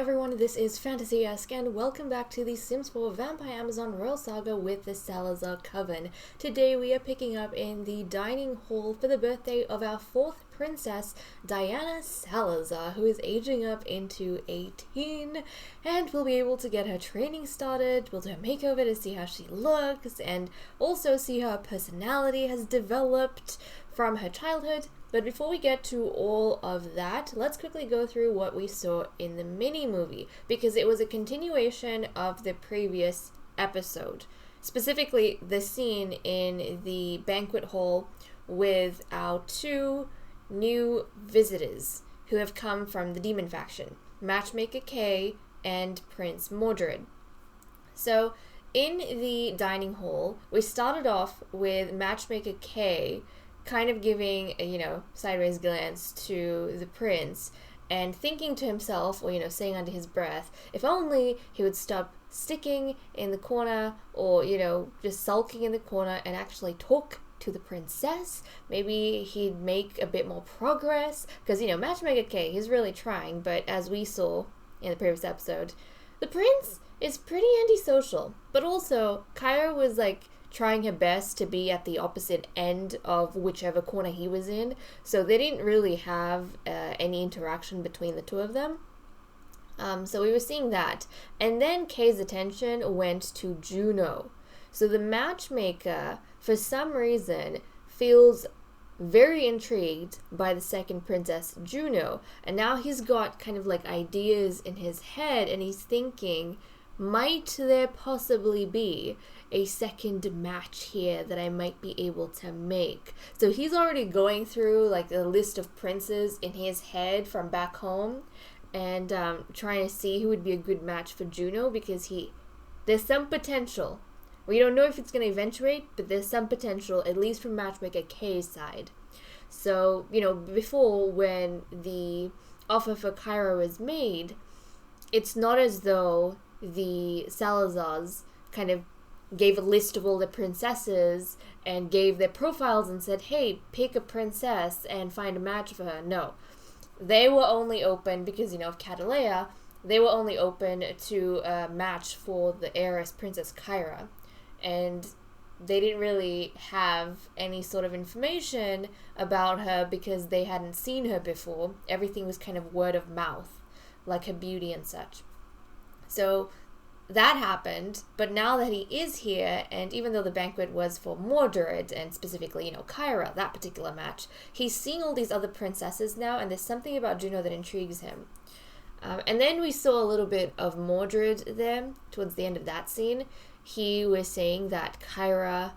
everyone, this is FantasyEsque, and welcome back to the Sims 4 Vampire Amazon Royal Saga with the Salazar Coven. Today we are picking up in the dining hall for the birthday of our fourth princess, Diana Salazar, who is aging up into 18, and we'll be able to get her training started, we'll do a makeover to see how she looks, and also see how her personality has developed from her childhood. But before we get to all of that, let's quickly go through what we saw in the mini-movie, because it was a continuation of the previous episode. Specifically, the scene in the banquet hall with our two new visitors who have come from the demon faction, Matchmaker Kay and Prince Mordred. So, in the dining hall, we started off with Matchmaker Kay kind of giving a, sideways glance to the prince and thinking to himself, or, saying under his breath, if only he would stop sticking in the corner or, just sulking in the corner and actually talk to the princess. Maybe he'd make a bit more progress, because, Matchmaker K, he's really trying, but as we saw in the previous episode, the prince is pretty antisocial. But also, Kyra was, trying her best to be at the opposite end of whichever corner he was in, so they didn't really have any interaction between the two of them. So we were seeing that. And then Kay's attention went to Juno. So the matchmaker, for some reason, feels very intrigued by the second princess, Juno, and now he's got kind of ideas in his head, and he's thinking, might there possibly be a second match here that I might be able to make? So he's already going through a list of princes in his head from back home and trying to see who would be a good match for Juno, because there's some potential. We don't know if it's going to eventuate, but there's some potential, at least from Matchmaker K's side. So, before, when the offer for Kyra was made, it's not as though the Salazars kind of gave a list of all the princesses and gave their profiles and said, hey, pick a princess and find a match for her. No. They were only open, because, of Catalea, they were only open to a match for the heiress Princess Kyra. And they didn't really have any sort of information about her because they hadn't seen her before. Everything was kind of word of mouth, like her beauty and such. So that happened, but now that he is here, and even though the banquet was for Mordred, and specifically, Kyra, that particular match, he's seeing all these other princesses now, and there's something about Juno that intrigues him. And then we saw a little bit of Mordred there, towards the end of that scene. He was saying that Kyra,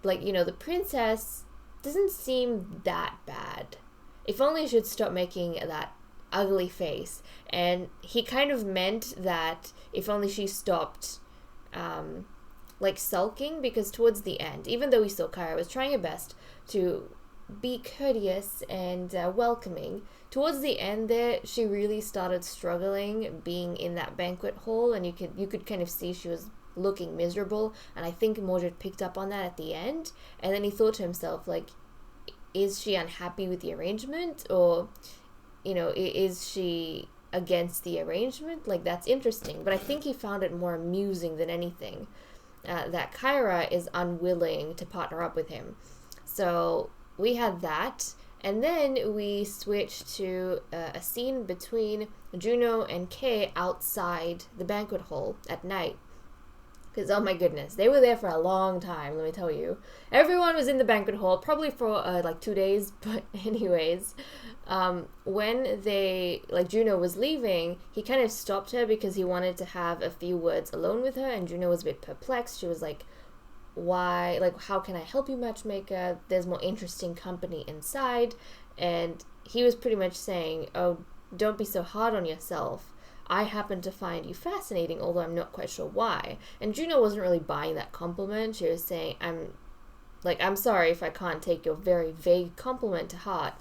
the princess doesn't seem that bad. If only she'd stop making that ugly face. And he kind of meant that if only she stopped sulking, because towards the end, even though we saw Kyra was trying her best to be courteous and welcoming, towards the end there she really started struggling being in that banquet hall, and you could kind of see she was looking miserable, and I think Mordred picked up on that at the end, and then he thought to himself, is she unhappy with the arrangement, or is she against the arrangement? That's interesting. But I think he found it more amusing than anything, that Kyra is unwilling to partner up with him. So we had that, and then we switched to a scene between Juno and Kay outside the banquet hall at night. Because, oh my goodness, they were there for a long time, let me tell you. Everyone was in the banquet hall, probably for 2 days, but anyways, when Juno was leaving, he kind of stopped her because he wanted to have a few words alone with her, and Juno was a bit perplexed. She was like, why, how can I help you, matchmaker? There's more interesting company inside. And he was pretty much saying, oh, don't be so hard on yourself. I happen to find you fascinating, although I'm not quite sure why. And Juno wasn't really buying that compliment. She was saying, I'm sorry if I can't take your very vague compliment to heart.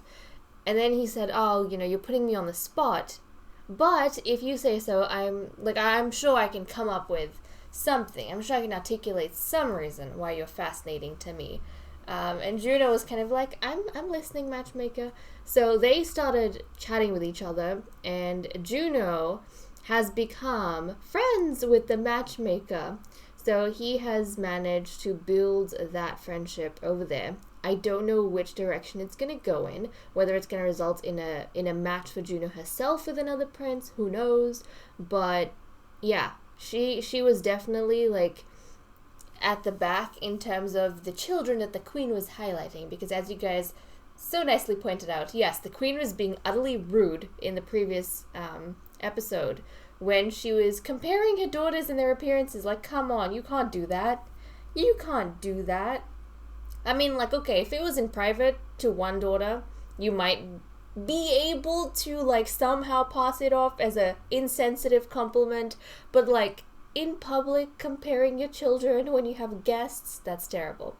And then he said, oh, you're putting me on the spot. But if you say so, I'm sure I can come up with something. I'm sure I can articulate some reason why you're fascinating to me. And Juno was kind of like, I'm listening, matchmaker. So they started chatting with each other, and Juno has become friends with the matchmaker. So he has managed to build that friendship over there. I don't know which direction it's going to go in, whether it's going to result in a match for Juno herself with another prince, who knows, but yeah, she was definitely like at the back in terms of the children that the queen was highlighting, because as you guys so nicely pointed out, yes, the queen was being utterly rude in the previous episode when she was comparing her daughters and their appearances. Like, come on, you can't do that. You can't do that. I mean, like, okay, if it was in private to one daughter, you might be able to, like, somehow pass it off as a insensitive compliment, but, like, in public, comparing your children when you have guests, that's terrible.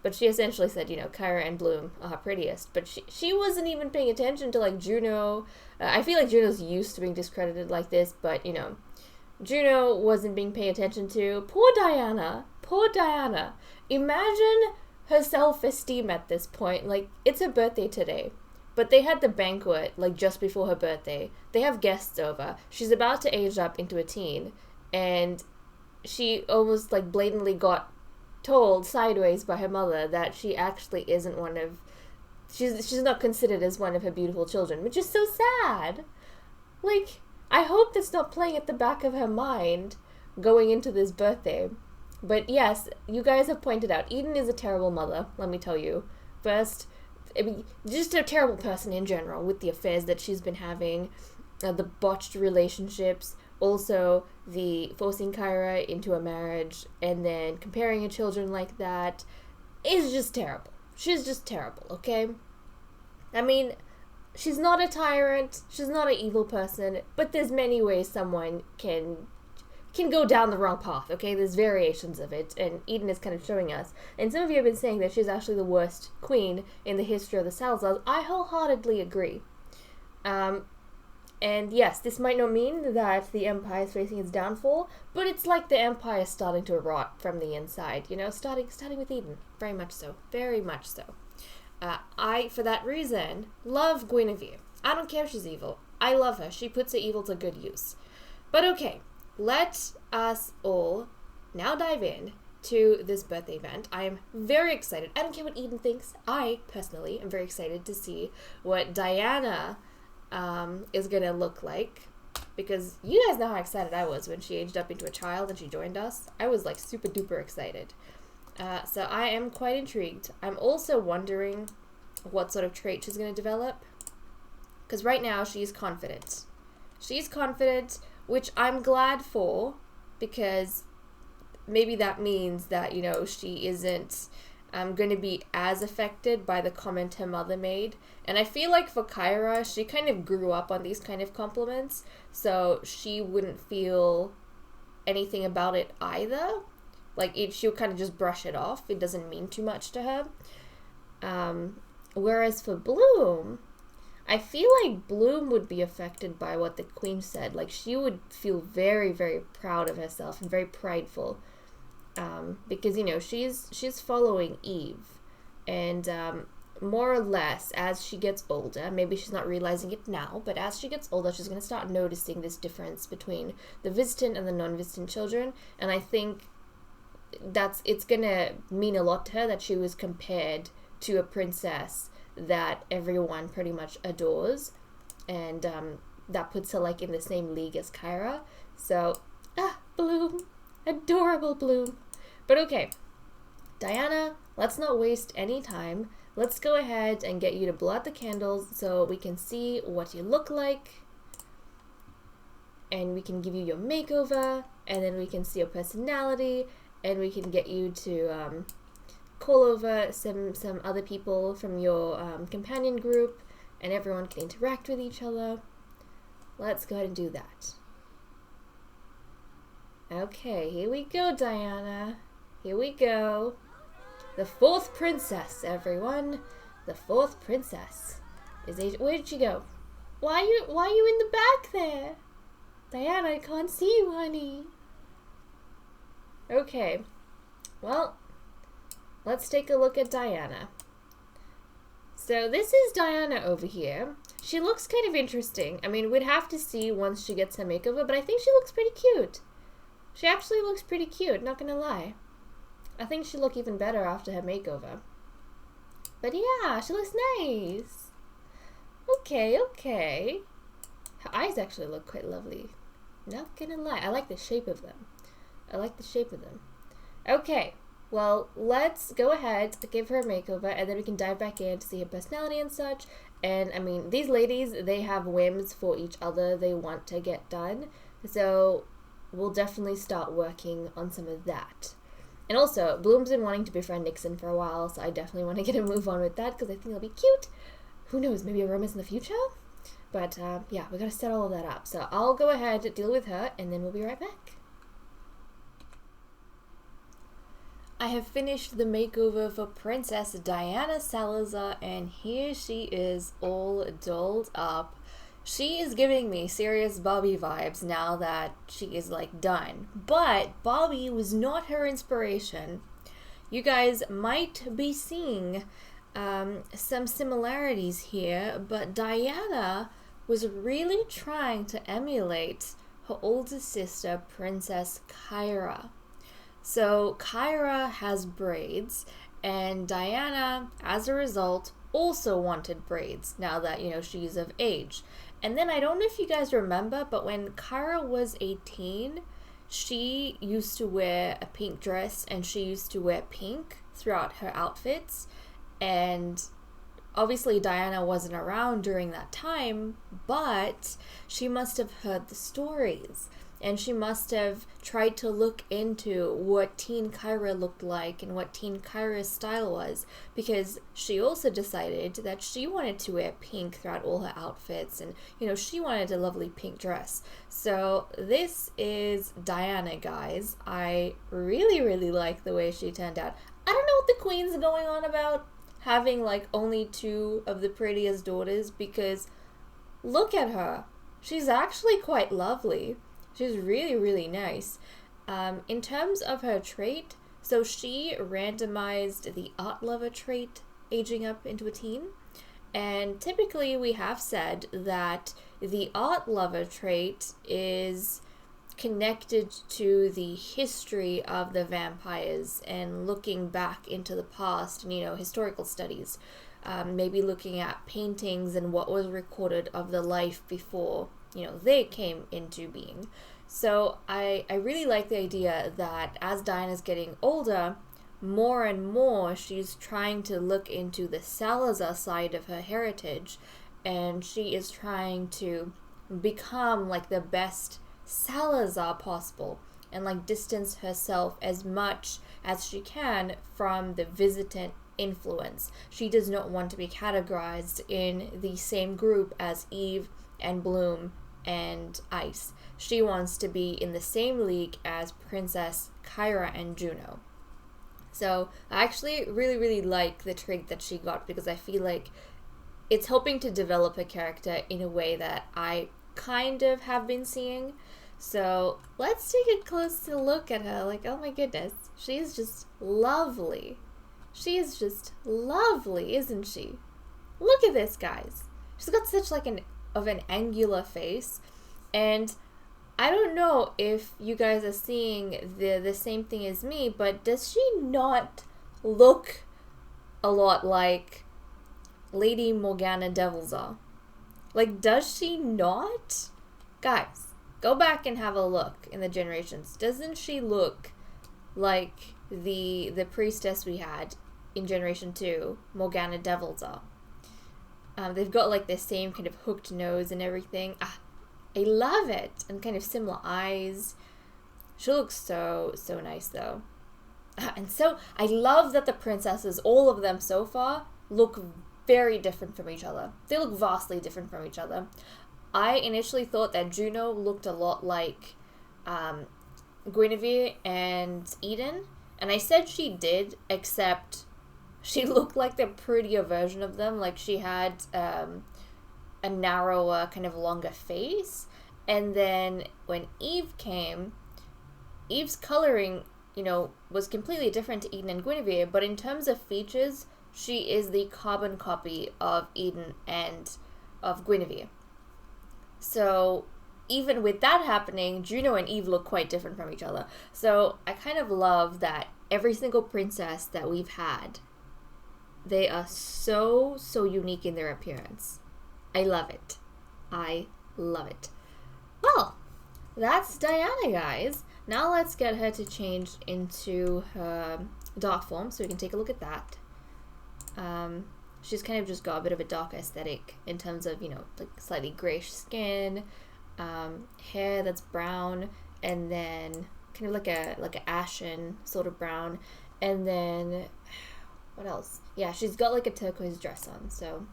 But she essentially said, you know, Kyra and Bloom are her prettiest, but she wasn't even paying attention to, like, Juno. I feel like Juno's used to being discredited like this, but, you know, Juno wasn't being paid attention to. Poor Diana. Poor Diana. Imagine her self-esteem at this point. Like, it's her birthday today, but they had the banquet, like, just before her birthday. They have guests over. She's about to age up into a teen, and she almost, like, blatantly got told sideways by her mother that she actually isn't one of... She's not considered as one of her beautiful children, which is so sad. Like, I hope that's not playing at the back of her mind going into this birthday. But yes, you guys have pointed out, Eden is a terrible mother, let me tell you. First, I mean, just a terrible person in general with the affairs that she's been having, the botched relationships, also the forcing Kyra into a marriage, and then comparing her children like that is just terrible. She's just terrible, okay? I mean, she's not a tyrant, she's not an evil person, but there's many ways someone can go down the wrong path, okay? There's variations of it, and Eden is kind of showing us. And some of you have been saying that she's actually the worst queen in the history of the Salazars. I wholeheartedly agree. And yes, this might not mean that the Empire is facing its downfall, but it's like the Empire is starting to rot from the inside, you know? Starting with Eden. Very much so. Very much so. I, for that reason, love Guinevere. I don't care if she's evil. I love her. She puts her evil to good use. But okay. Let us all now dive in to this birthday event. I am very excited. I don't care what Eden thinks. I, personally, am very excited to see what Diana is going to look like. Because you guys know how excited I was when she aged up into a child and she joined us. I was, like, super duper excited. So I am quite intrigued. I'm also wondering what sort of trait she's going to develop. Because right now, she's confident. She's confident, which I'm glad for, because maybe that means that, you know, she isn't going to be as affected by the comment her mother made. And I feel like for Kyra, she kind of grew up on these kind of compliments, so she wouldn't feel anything about it either. Like, she'll kind of just brush it off. It doesn't mean too much to her. Whereas for Bloom, I feel like Bloom would be affected by what the queen said. Like, she would feel very, very proud of herself and very prideful. Because, you know, she's following Eve. And more or less, as she gets older, maybe she's not realizing it now, but as she gets older, she's going to start noticing this difference between the visitant and the non-visitant children. And I think it's going to mean a lot to her that she was compared to a princess that everyone pretty much adores, and that puts her like in the same league as Kyra. So, Bloom, adorable Bloom. But okay, Diana, let's not waste any time. Let's go ahead and get you to blow out the candles so we can see what you look like, and we can give you your makeover, and then we can see your personality, and we can get you to call over some other people from your companion group, and everyone can interact with each other. Let's go ahead and do that. Okay, here we go, Diana. Here we go. The fourth princess, everyone. The fourth princess is age. Where did she go? Why are you in the back there? Diana, I can't see you, honey. Okay. Well, let's take a look at Diana. So this is Diana over here. She looks kind of interesting. I mean, we'd have to see once she gets her makeover, but I think she looks pretty cute. She actually looks pretty cute, not gonna lie. I think she'll look even better after her makeover. But yeah, she looks nice. Okay, okay. Her eyes actually look quite lovely. Not gonna lie, I like the shape of them. I like the shape of them. Okay, well, let's go ahead to give her a makeover, and then we can dive back in to see her personality and such. And I mean, these ladies, they have whims for each other they want to get done. So we'll definitely start working on some of that. And also, Bloom's been wanting to befriend Nixon for a while, so I definitely want to get a move on with that because I think it'll be cute. Who knows, maybe a romance in the future? But yeah, we gotta set all of that up. So I'll go ahead and deal with her, and then we'll be right back. I have finished the makeover for Princess Diana Salazar, and here she is all dolled up. She is giving me serious Barbie vibes now that she is like done. But Barbie was not her inspiration. You guys might be seeing some similarities here, but Diana was really trying to emulate her older sister, Princess Kyra. So Kyra has braids, and Diana, as a result, also wanted braids now that, you know, she's of age. And then I don't know if you guys remember, but when Kyra was 18, she used to wear a pink dress and she used to wear pink throughout her outfits. And obviously Diana wasn't around during that time, but she must have heard the stories. And she must have tried to look into what teen Kyra looked like and what teen Kyra's style was, because she also decided that she wanted to wear pink throughout all her outfits, and, you know, she wanted a lovely pink dress. So this is Diana, guys. I really, really like the way she turned out. I don't know what the queen's going on about, having like only 2 of the prettiest daughters, because look at her. She's actually quite lovely. She's really, really nice. In terms of her trait, so she randomized the art lover trait aging up into a teen. And typically we have said that the art lover trait is connected to the history of the vampires and looking back into the past and, you know, historical studies. Maybe looking at paintings and what was recorded of the life before, you know, they came into being. So I really like the idea that as Diana's getting older, more and more she's trying to look into the Salazar side of her heritage, and she is trying to become like the best Salazar possible and like distance herself as much as she can from the visitant influence. She does not want to be categorized in the same group as Eve and Bloom and Ice. She wants to be in the same league as Princess Kyra and Juno. So I actually really, really like the trait that she got, because I feel like it's helping to develop a character in a way that I kind of have been seeing. So let's take a closer look at her. Like, oh my goodness, she's just lovely. She is just lovely, isn't she? Look at this, guys. She's got such like an angular face, and I don't know if you guys are seeing the same thing as me, but does she not look a lot like Lady Morgana Devilsaur? Like, does she not? Guys, go back and have a look in the generations. Doesn't she look like the priestess we had in Generation 2, Morgana Devilsaur? They've got like the same kind of hooked nose and everything. I love it. And kind of similar eyes. She looks so nice though. And so I love that the princesses, all of them so far, look very different from each other. They look vastly different from each other. I initially thought that Juno looked a lot like Guinevere and Eden. And I said she did, except she looked like the prettier version of them. Like, she had a narrower, kind of longer face. And then when Eve came, Eve's coloring, you know, was completely different to Eden and Guinevere. But in terms of features, she is the carbon copy of Eden and of Guinevere. So even with that happening, Juno and Eve look quite different from each other. So I kind of love that every single princess that we've had, they are so unique in their appearance. I love it. I love it. Well, that's Diana, guys. Now let's get her to change into her dark form so we can take a look at that. She's kind of just got a bit of a dark aesthetic in terms of, you know, like slightly grayish skin, hair that's brown, and then kind of like a ashen sort of brown, and then what else? Yeah, she's got like a turquoise dress on. So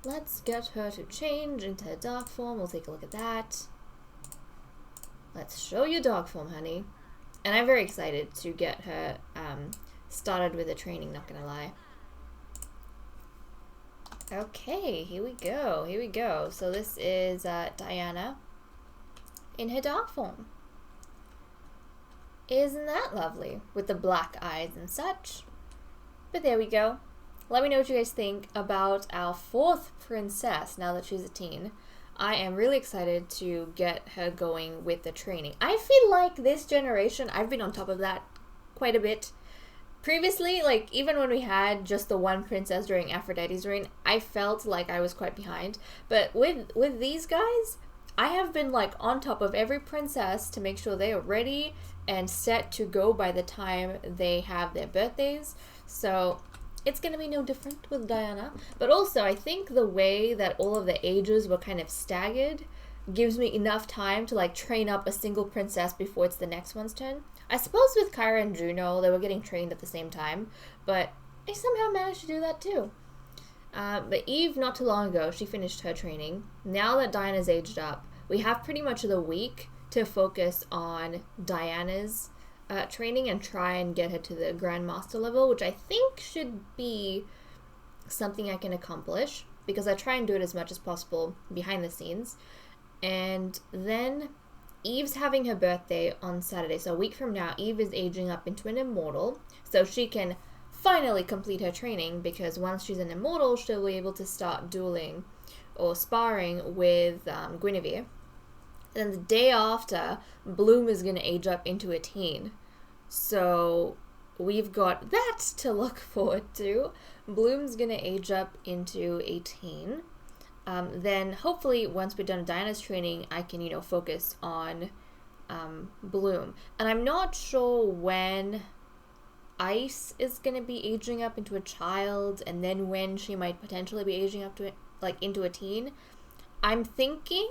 let's get her to change into her dark form. We'll take a look at that. Let's show you dark form, honey. And I'm very excited to get her started with the training, not gonna lie. Okay, here we go. So this is Diana in her dark form. Isn't that lovely? With the black eyes and such. But there we go. Let me know what you guys think about our fourth princess now that she's a teen. I am really excited to get her going with the training. I feel like this generation, I've been on top of that quite a bit. Previously, like, even when we had just the one princess during Aphrodite's reign, I felt like I was quite behind. But with these guys, I have been, like, on top of every princess to make sure they are ready and set to go by the time they have their birthdays. So it's going to be no different with Diana. But also, I think the way that all of the ages were kind of staggered gives me enough time to, like, train up a single princess before it's the next one's turn. I suppose with Kyra and Juno, they were getting trained at the same time, but I somehow managed to do that too. But Eve, not too long ago, she finished her training. Now that Diana's aged up, we have pretty much the week to focus on Diana's training and try and get her to the Grandmaster level, which I think should be something I can accomplish, because I try and do it as much as possible behind the scenes. And then Eve's having her birthday on Saturday, so a week from now, Eve is aging up into an immortal, so she can finally complete her training, because once she's an immortal, she'll be able to start dueling or sparring with Guinevere. And then the day after, Bloom is going to age up into a teen. So we've got that to look forward to. Bloom's going to age up into a teen. Then hopefully once we're done Diana's training, I can, you know, focus on Bloom. And I'm not sure when Ice is going to be aging up into a child, and then when she might potentially be aging up to it, like, into a teen. I'm thinking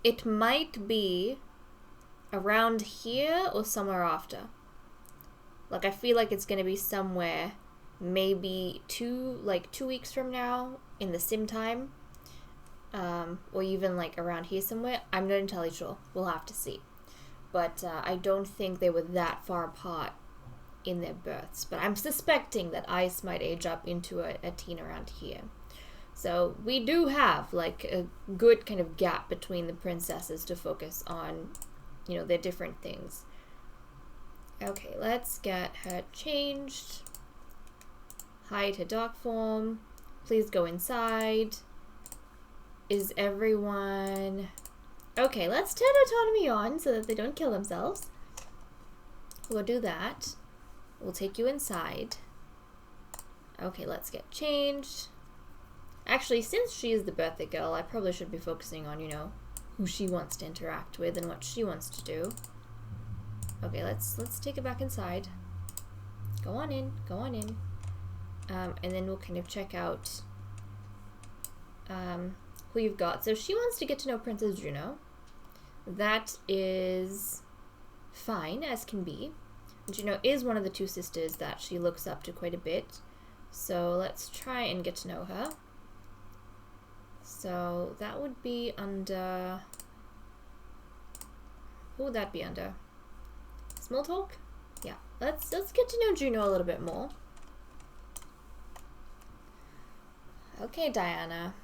it might be around here or somewhere after. Like, I feel like it's going to be somewhere maybe 2 weeks from now in the sim time. Or even like around here somewhere. I'm not entirely sure. We'll have to see. But I don't think they were that far apart in their births. But I'm suspecting that Ice might age up into a teen around here. So we do have like a good kind of gap between the princesses to focus on, you know, their different things. Okay, let's get her changed. Hide her dark form. Please go inside. Is everyone... Okay, let's turn autonomy on so that they don't kill themselves. We'll do that. We'll take you inside. Okay, let's get changed. Actually, since she is the birthday girl, I probably should be focusing on, you know, who she wants to interact with and what she wants to do. Okay, let's take it back inside. Go on in, go on in. And then we'll kind of check out who you've got. So she wants to get to know Princess Juno. That is fine as can be. Juno is one of the two sisters that she looks up to quite a bit. So let's try and get to know her. So that would be under... Who would that be under? Small talk? Yeah. Let's get to know Juno a little bit more. Okay, Diana.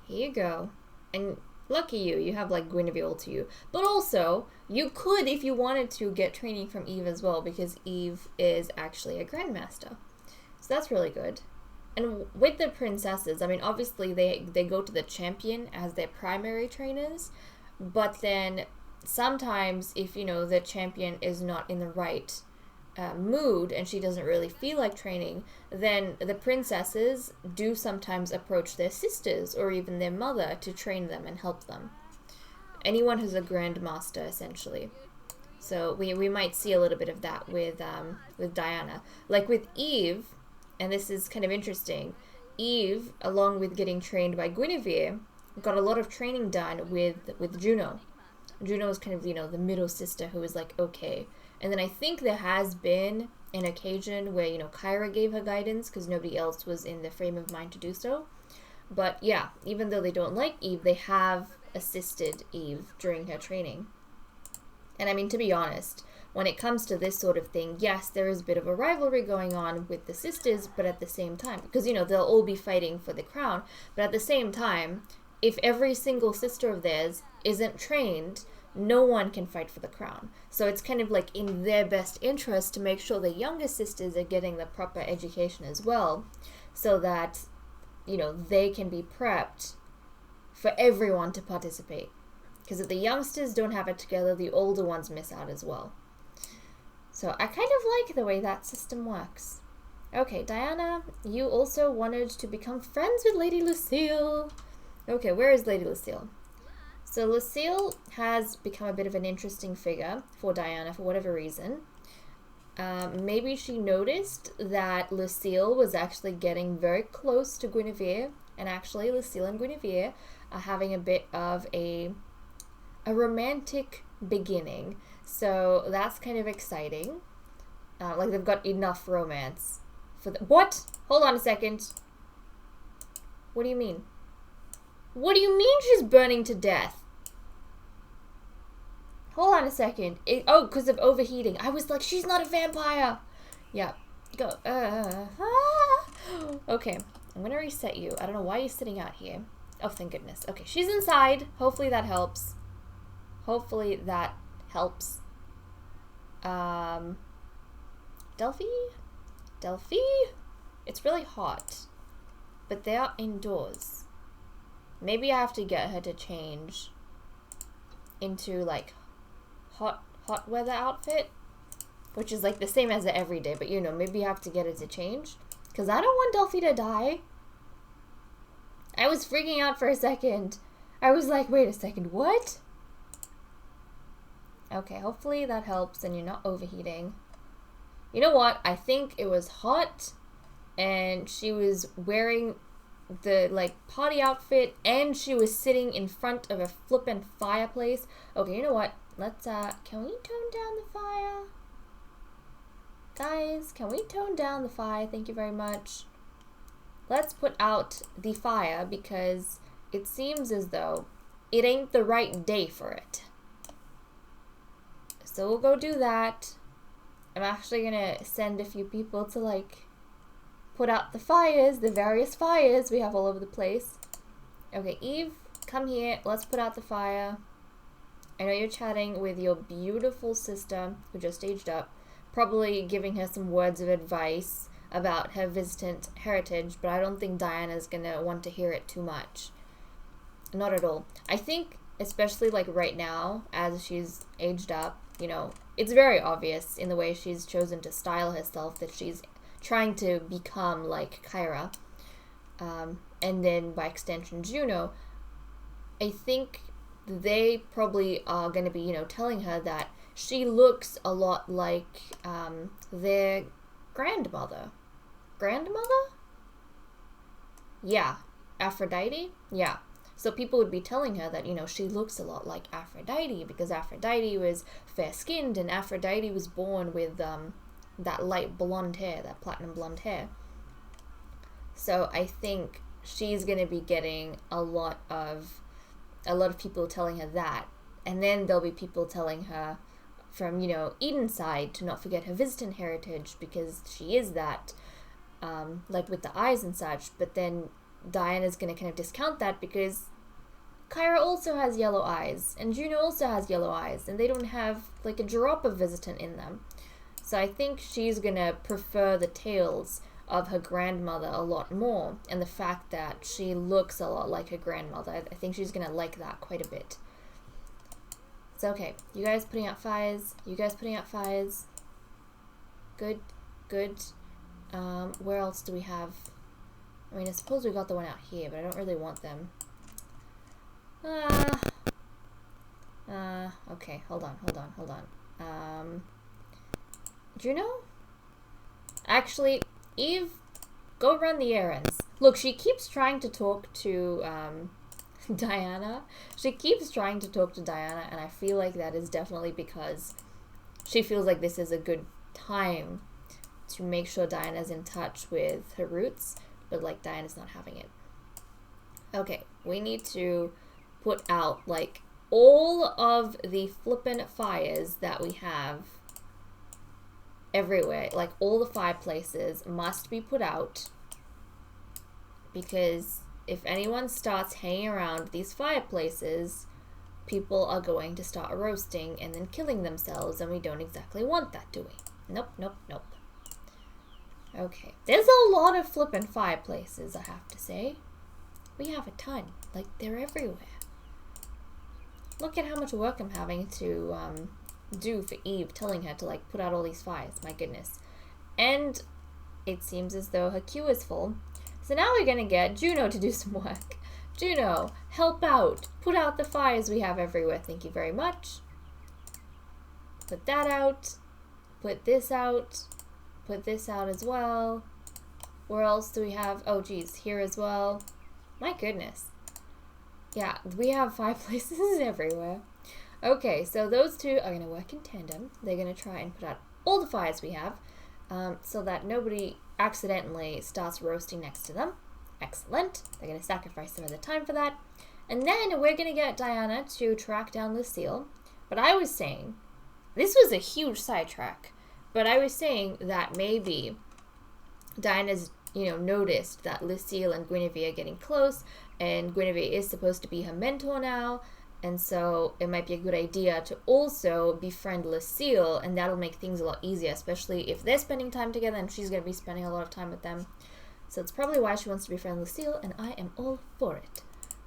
Here you go. And lucky you have like Guinevere to you. But also, you could, if you wanted to, get training from Eve as well, because Eve is actually a Grandmaster. So that's really good. And with the princesses, I mean, obviously they go to the champion as their primary trainers, but then sometimes if, the champion is not in the right mood and she doesn't really feel like training, then the princesses do sometimes approach their sisters or even their mother to train them and help them. Anyone who's a grandmaster, essentially. So we might see a little bit of that with Diana. Like with Eve, and this is kind of interesting, Eve, along with getting trained by Guinevere, got a lot of training done with Juno. Juno is kind of, the middle sister who is like, okay. And then I think there has been an occasion where, Kyra gave her guidance because nobody else was in the frame of mind to do so. But yeah, even though they don't like Eve, they have assisted Eve during her training. And I mean, to be honest, when it comes to this sort of thing, yes, there is a bit of a rivalry going on with the sisters, but at the same time, because, they'll all be fighting for the crown, but at the same time, if every single sister of theirs isn't trained, no one can fight for the crown. So it's kind of like in their best interest to make sure the younger sisters are getting the proper education as well, so that, they can be prepped for everyone to participate. Because if the youngsters don't have it together, the older ones miss out as well. So I kind of like the way that system works. Okay, Diana, you also wanted to become friends with Lady Lucille. Okay, where is Lady Lucille? So Lucille has become a bit of an interesting figure for Diana for whatever reason. Maybe she noticed that Lucille was actually getting very close to Guinevere, and actually Lucille and Guinevere are having a bit of a romantic beginning. So that's kind of exciting. Like they've got enough romance for the— What? Hold on a second. What do you mean? What do you mean she's burning to death? Hold on a second. Because of overheating. I was like, she's not a vampire. Yeah. Go. Okay. I'm going to reset you. I don't know why you're sitting out here. Oh, thank goodness. Okay, she's inside. Hopefully that helps. Hopefully that helps. Delphi? Delphi? It's really hot. But they are indoors. Maybe I have to get her to change into, like, hot weather outfit. Which is, like, the same as the everyday. But, maybe I have to get her to change. Because I don't want Delphi to die. I was freaking out for a second. I was like, wait a second, what? Okay, hopefully that helps and you're not overheating. You know what? I think it was hot and she was wearing the, like, party outfit and she was sitting in front of a flippin' fireplace. Okay, you know what? Let's, can we tone down the fire? Guys, can we tone down the fire? Thank you very much. Let's put out the fire because it seems as though it ain't the right day for it. So we'll go do that. I'm actually gonna send a few people to, like, put out the fires, the various fires we have all over the place. Okay, Eve, come here. Let's put out the fire. I know you're chatting with your beautiful sister who just aged up, probably giving her some words of advice about her visitant heritage, but I don't think Diana's gonna want to hear it too much. Not at all. I think, especially like right now, as she's aged up, it's very obvious in the way she's chosen to style herself that she's trying to become like Kyra. And then by extension Juno. I think they probably are going to be, telling her that she looks a lot like their grandmother. Grandmother? Yeah. Aphrodite? Yeah. So people would be telling her that, she looks a lot like Aphrodite because Aphrodite was fair-skinned and Aphrodite was born with that light blonde hair, that platinum blonde hair. So I think she's going to be getting a lot of people telling her that. And then there'll be people telling her from, Edenside to not forget her visitant heritage because she is that, like with the eyes and such. But then Diana's going to kind of discount that because Kyra also has yellow eyes and Juno also has yellow eyes and they don't have like a drop of visitant in them. So I think she's going to prefer the tales of her grandmother a lot more, and the fact that she looks a lot like her grandmother. I think she's gonna like that quite a bit. It's okay. You guys putting out fires. You guys putting out fires. Good, good. Where else do we have? I mean, I suppose we got the one out here, but I don't really want them. Okay, hold on. Juno? Actually, Eve, go run the errands. Look, she keeps trying to talk to, Diana. She keeps trying to talk to Diana, and I feel like that is definitely because she feels like this is a good time to make sure Diana's in touch with her roots, but, like, Diana's not having it. Okay, we need to put out, like, all of the flippin' fires that we have everywhere. Like, all the fireplaces must be put out, because if anyone starts hanging around these fireplaces, people are going to start roasting and then killing themselves, and we don't exactly want that, do we? Nope, nope, nope. Okay, there's a lot of flippin' fireplaces, I have to say. We have a ton. Like, they're everywhere. Look at how much work I'm having to do for Eve, telling her to, like, put out all these fires. My goodness. And it seems as though her queue is full. So now we're gonna get Juno to do some work. Juno, help out. Put out the fires we have everywhere. Thank you very much. Put that out. Put this out. Put this out as well. Where else do we have? Oh, geez. Here as well. My goodness. Yeah, we have fireplaces everywhere. Okay, so those two are going to work in tandem. They're going to try and put out all the fires we have, so that nobody accidentally starts roasting next to them. Excellent. They're going to sacrifice some of the time for that. And then we're going to get Diana to track down Lucille. But I was saying, this was a huge sidetrack, but I was saying that maybe Diana's, noticed that Lucille and Guinevere are getting close, and Guinevere is supposed to be her mentor now, and so it might be a good idea to also befriend Lucille, and that'll make things a lot easier, especially if they're spending time together and she's going to be spending a lot of time with them. So it's probably why she wants to befriend Lucille, and I am all for it.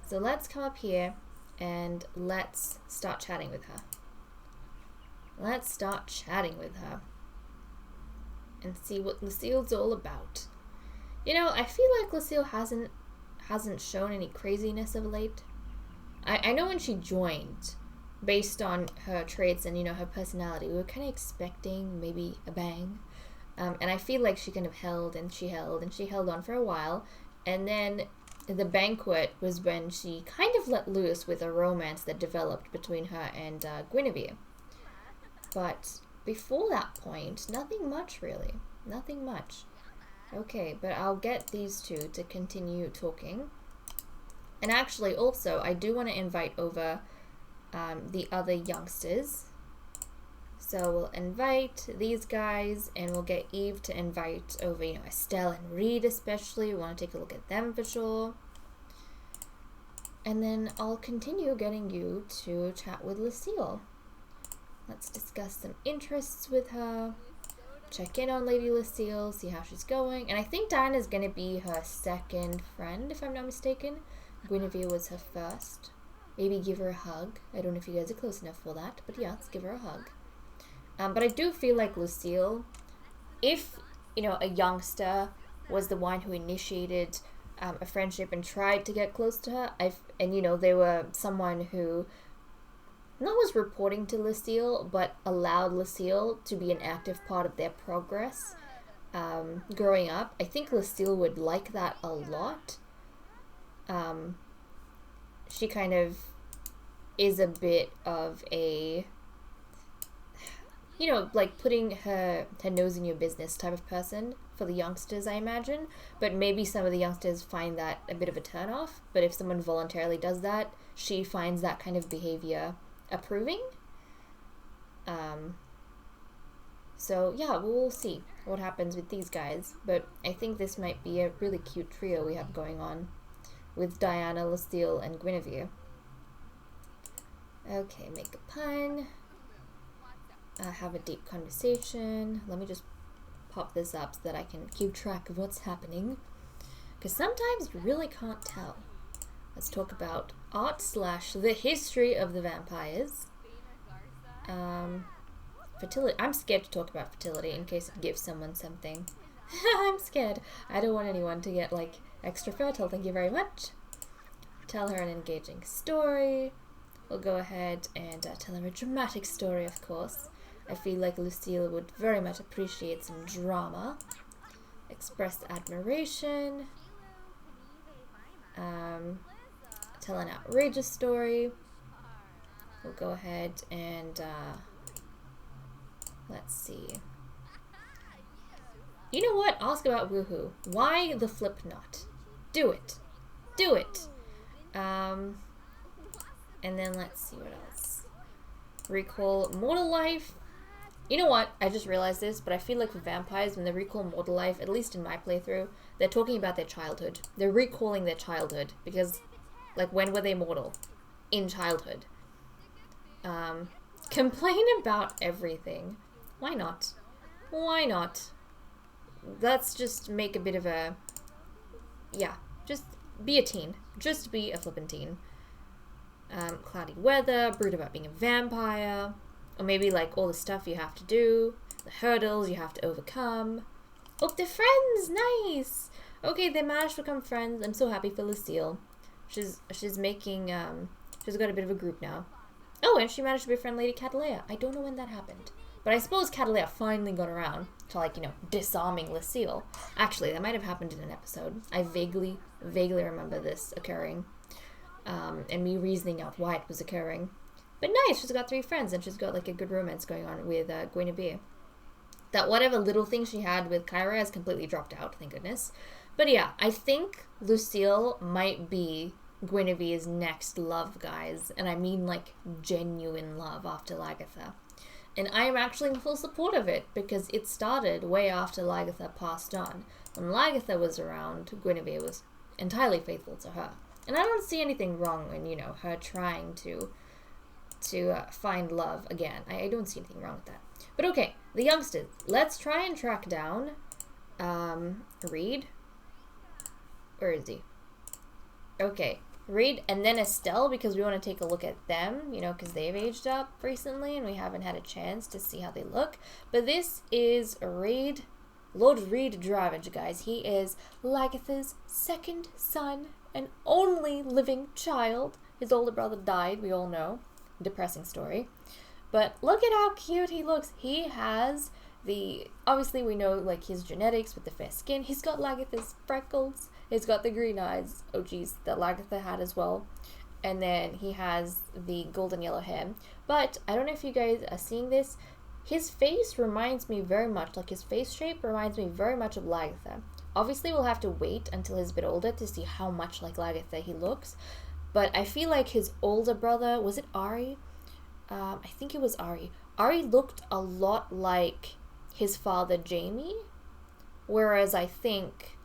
So let's come up here and let's start chatting with her. Let's start chatting with her and see what Lucille's all about. I feel like Lucille hasn't shown any craziness of late. I know when she joined, based on her traits and, her personality, we were kind of expecting maybe a bang. And I feel like she kind of held on for a while. And then the banquet was when she kind of let loose with a romance that developed between her and Guinevere. But before that point, nothing much really. Nothing much. Okay, but I'll get these two to continue talking. And actually, also, I do want to invite over the other youngsters. So we'll invite these guys, and we'll get Eve to invite over, Estelle and Reed especially. We want to take a look at them for sure. And then I'll continue getting you to chat with Lucille. Let's discuss some interests with her. Check in on Lady Lucille, see how she's going. And I think Diana's going to be her second friend, if I'm not mistaken. Guinevere was her first. Maybe give her a hug. I don't know if you guys are close enough for that, but yeah, let's give her a hug. But I do feel like Lucille, if, a youngster was the one who initiated a friendship and tried to get close to her, they were someone who not was reporting to Lucille, but allowed Lucille to be an active part of their progress growing up. I think Lucille would like that a lot. She kind of is a bit of a, like putting her nose in your business type of person for the youngsters, I imagine. But maybe some of the youngsters find that a bit of a turn-off. But if someone voluntarily does that, she finds that kind of behavior approving. So yeah, we'll see what happens with these guys. But I think this might be a really cute trio we have going on with Diana, Lucille, and Guinevere. Okay, make a pun. Have a deep conversation. Let me just pop this up so that I can keep track of what's happening. Because sometimes you really can't tell. Let's talk about art / the history of the vampires. Fertility. I'm scared to talk about fertility in case it gives someone something. I'm scared. I don't want anyone to get, like, extra fertile. Thank you very much. Tell her an engaging story. We'll go ahead and tell her a dramatic story, of course. I feel like Lucille would very much appreciate some drama. Express admiration. Tell an outrageous story. We'll go ahead and let's see. You know what? Ask about woohoo. Why the flip not? Do it. Do it. And then let's see what else. Recall mortal life. You know what? I just realized this, but I feel like with vampires, when they recall mortal life, at least in my playthrough, they're talking about their childhood. They're recalling their childhood because, like, when were they mortal? In childhood. Complain about everything. Why not? Why not? Let's just make a bit of a... Yeah, just be a teen. Just be a flippin' teen. Cloudy weather, brood about being a vampire, or maybe like all the stuff you have to do, the hurdles you have to overcome. Oh, they're friends! Nice! Okay, they managed to become friends. I'm so happy for Lucille. She's making, she's got a bit of a group now. Oh, and she managed to befriend Lady Catalea. I don't know when that happened. But I suppose Catalea finally got around to, like, you know, disarming Lucille. Actually, that might have happened in an episode. I vaguely remember this occurring. And me reasoning out why it was occurring. But nice, she's got 3 friends, and she's got, like, a good romance going on with Guinevere. That whatever little thing she had with Kyra has completely dropped out, thank goodness. But yeah, I think Lucille might be Guinevere's next love, guys. And I mean, like, genuine love after Lagertha. And I am actually in full support of it, because it started way after Lagertha passed on. When Lagertha was around, Guinevere was entirely faithful to her. And I don't see anything wrong in, you know, her trying to find love again. I don't see anything wrong with that. But okay, the youngsters. Let's try and track down Reed. Where is he? Okay, Reed and then Estelle, because we want to take a look at them, you know, because they've aged up recently and we haven't had a chance to see how they look. But this is Reed, Lord Reed Dravage, guys. He is Lagertha's second son and only living child. His older brother died, we all know. Depressing story. But look at how cute he looks. He has the... Obviously, we know, like, his genetics with the fair skin. He's got Lagertha's freckles. He's got the green eyes. Oh, geez, that Lagertha had as well. And then he has the golden yellow hair. But I don't know if you guys are seeing this. His face reminds me very much, like, his face shape reminds me very much of Lagertha. Obviously, we'll have to wait until he's a bit older to see how much like Lagertha he looks. But I feel like his older brother, was it Ari? I think it was Ari. Ari looked a lot like his father, Jamie. Whereas I think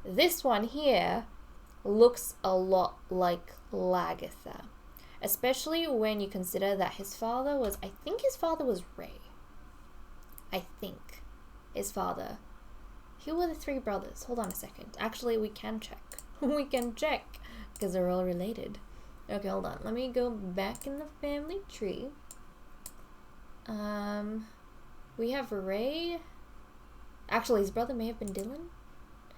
this one here looks a lot like Lagertha. Especially when you consider that his father was, I think his father was Ray. I think his father. Who were the 3 brothers? Hold on a second. Actually, we can check. We can check. Because they're all related. Okay, hold on. Let me go back in the family tree. We have Ray. Actually, his brother may have been Dylan.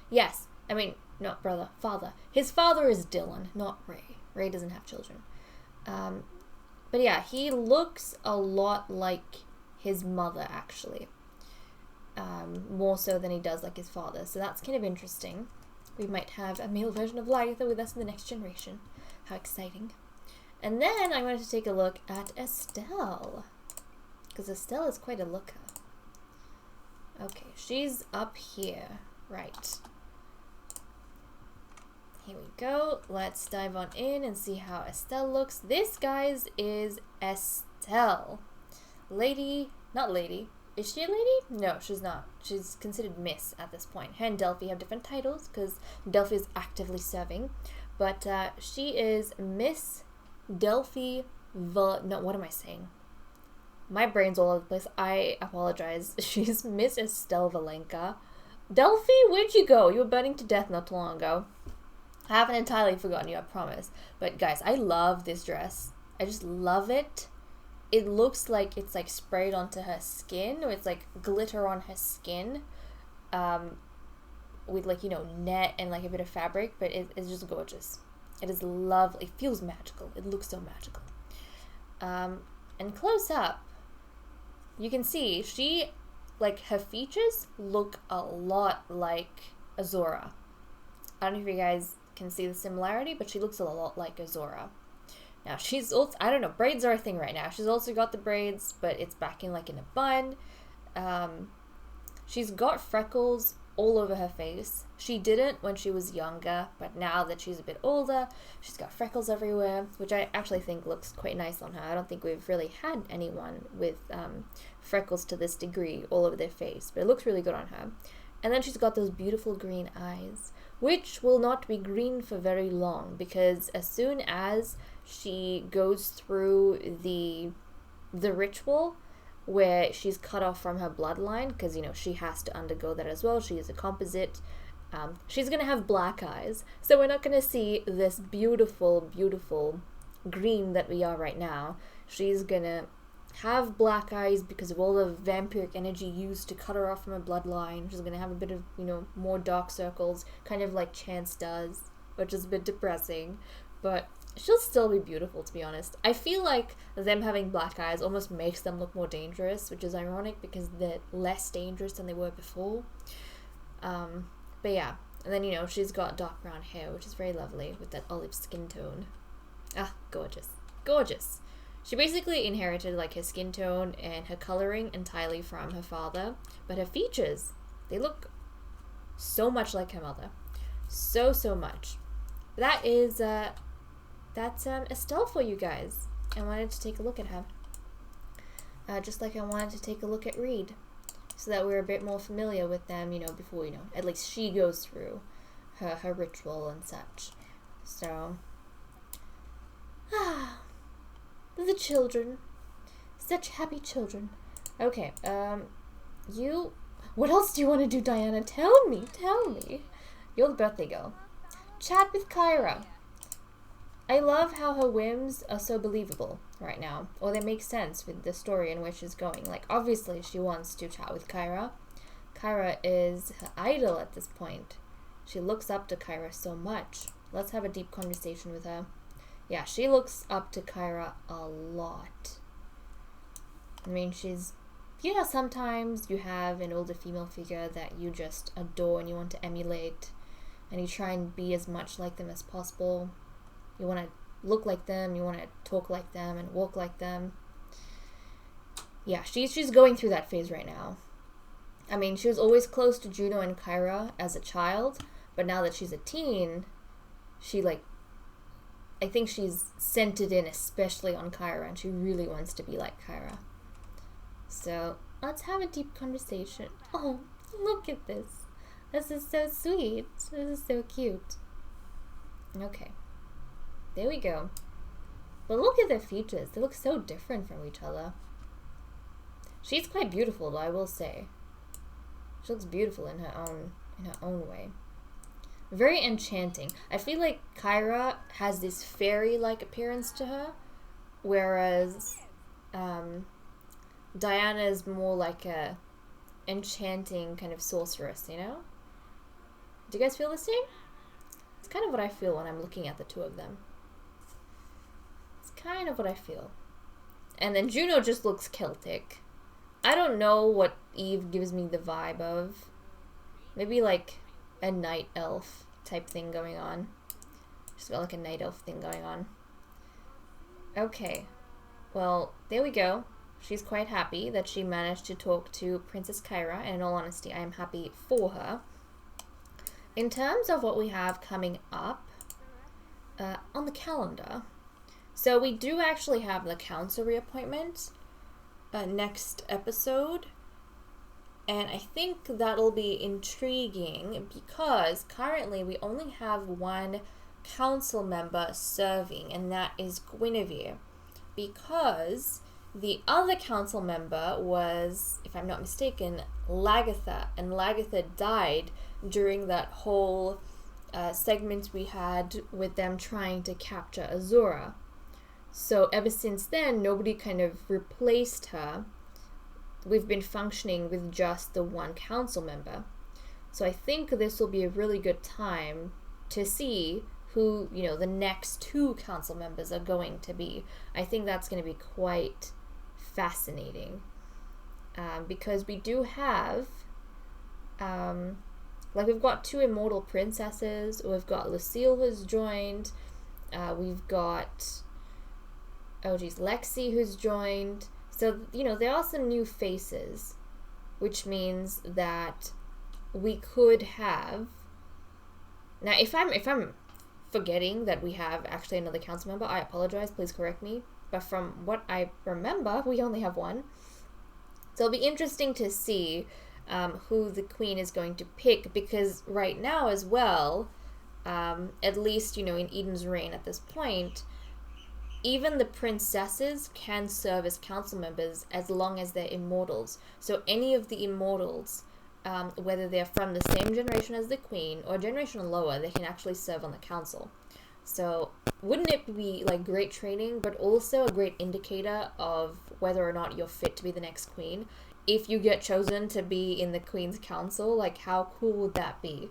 Yes. I mean, not brother. Father. His father is Dylan, not Ray. Ray doesn't have children. But yeah, he looks a lot like his mother, actually. More so than he does like his father. So that's kind of interesting. We might have a male version of Lagertha with us in the next generation. How exciting. And then I wanted to take a look at Estelle. Because Estelle is quite a looker. Okay, she's up here. Right. Here we go. Let's dive on in and see how Estelle looks. This, guys, is Estelle. Lady, not lady. Is she a lady? No, she's not. She's considered Miss at this point. Her and Delphi have different titles because Delphi is actively serving. But she is Miss Delphi no, what am I saying? My brain's all over the place. I apologize. She's Miss Estelle Valenka. Delphi, where'd you go? You were burning to death not too long ago. I haven't entirely forgotten you, I promise. But guys, I love this dress. I just love it. It looks like it's like sprayed onto her skin, or it's like glitter on her skin. With like, you know, net and like a bit of fabric, but it's just gorgeous. It is lovely. It feels magical. It looks so magical. And close up, you can see she, like, her features look a lot like Azora. I don't know if you guys can see the similarity, but she looks a lot like Azora. Now, she's also, I don't know, braids are a thing right now. She's also got the braids, but it's back in, like, in a bun. She's got freckles all over her face. She didn't when she was younger, but now that she's a bit older, she's got freckles everywhere, which I actually think looks quite nice on her. I don't think we've really had anyone with freckles to this degree all over their face, but it looks really good on her. And then she's got those beautiful green eyes, which will not be green for very long, because as soon as she goes through the ritual where she's cut off from her bloodline, because, you know, she has to undergo that as well. She is a composite. She's going to have black eyes, so we're not going to see this beautiful, beautiful green that we are right now. She's going to have black eyes because of all the vampiric energy used to cut her off from her bloodline. She's going to have a bit of, you know, more dark circles, kind of like Chance does, which is a bit depressing, but she'll still be beautiful, to be honest. I feel like them having black eyes almost makes them look more dangerous, which is ironic because they're less dangerous than they were before. But yeah, and then, you know, she's got dark brown hair, which is very lovely with that olive skin tone. Ah, gorgeous. Gorgeous. She basically inherited, like, her skin tone and her coloring entirely from her father, but her features, they look so much like her mother. So much. That is, that's Estelle for you guys. I wanted to take a look at her. Just like I wanted to take a look at Reed, so that we're a bit more familiar with them, you know, before, you know, at least she goes through her ritual and such. So, the children. Such happy children. Okay, what else do you want to do, Diana? Tell me. You're the birthday girl. Chat with Kyra. I love how her whims are so believable right now, or they make sense with the story in which she's going. Like, obviously she wants to chat with Kyra. Kyra is her idol at this point. She looks up to Kyra so much. Let's have a deep conversation with her. Yeah, she looks up to Kyra a lot. I mean, she's, you know, sometimes you have an older female figure that you just adore and you want to emulate, and you try and be as much like them as possible. You want to look like them, you want to talk like them, and walk like them. Yeah, she's going through that phase right now. I mean, she was always close to Juno and Kyra as a child, but now that she's a teen, she, like, I think she's centered in especially on Kyra, and she really wants to be like Kyra. So, let's have a deep conversation. Oh, look at this. This is so sweet. This is so cute. Okay. There we go. But look at their features. They look so different from each other. She's quite beautiful, though, I will say. She looks beautiful in her own way. Very enchanting. I feel like Kyra has this fairy-like appearance to her, whereas Diana is more like a enchanting kind of sorceress, you know? Do you guys feel the same? It's kind of what I feel when I'm looking at the two of them. It's kind of what I feel. And then Juno just looks Celtic. I don't know what Eve gives me the vibe of. Maybe like a night elf type thing going on. She's got like a night elf thing going on. Okay. Well, there we go. She's quite happy that she managed to talk to Princess Kyra, and in all honesty, I am happy for her. In terms of what we have coming up on the calendar, so we do actually have the council reappointment next episode, and I think that'll be intriguing because currently we only have one council member serving, and that is Guinevere, because The other council member was, if I'm not mistaken, Lagatha, and Lagatha died during that whole segment we had with them trying to capture Azura. So ever since then, nobody kind of replaced her. We've been functioning with just the one council member. So I think this will be a really good time to see who, the next 2 council members are going to be. I think that's going to be quite fascinating. Because we do have, we've got 2 immortal princesses. We've got Lucille who's joined. We've got, Lexi who's joined. So, there are some new faces, which means that we could have... Now, if I'm forgetting that we have actually another council member, I apologize, please correct me. But from what I remember, we only have 1. So it'll be interesting to see who the queen is going to pick, because right now as well, at least, in Eden's reign at this point, even the princesses can serve as council members as long as they're immortals. So any of the immortals, whether they're from the same generation as the queen or a generation lower, they can actually serve on the council. So wouldn't it be great training, but also a great indicator of whether or not you're fit to be the next queen? If you get chosen to be in the queen's council, how cool would that be?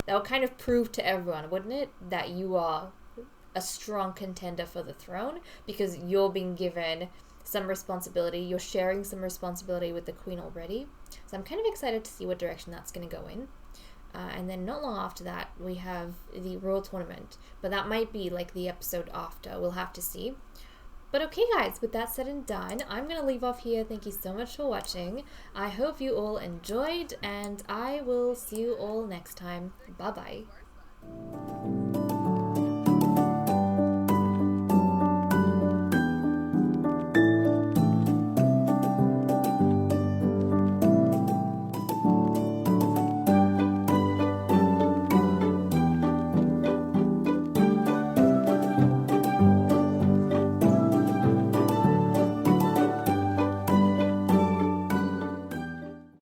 That would kind of prove to everyone, wouldn't it, that you are a strong contender for the throne, because you're being given some responsibility, you're sharing some responsibility with the queen already. So I'm kind of excited to see what direction that's going to go in. And then not long after that, we have the Royal Tournament, but that might be the episode after, we'll have to see. But okay guys, with that said and done, I'm going to leave off here. Thank you so much for watching. I hope you all enjoyed, and I will see you all next time. Bye bye.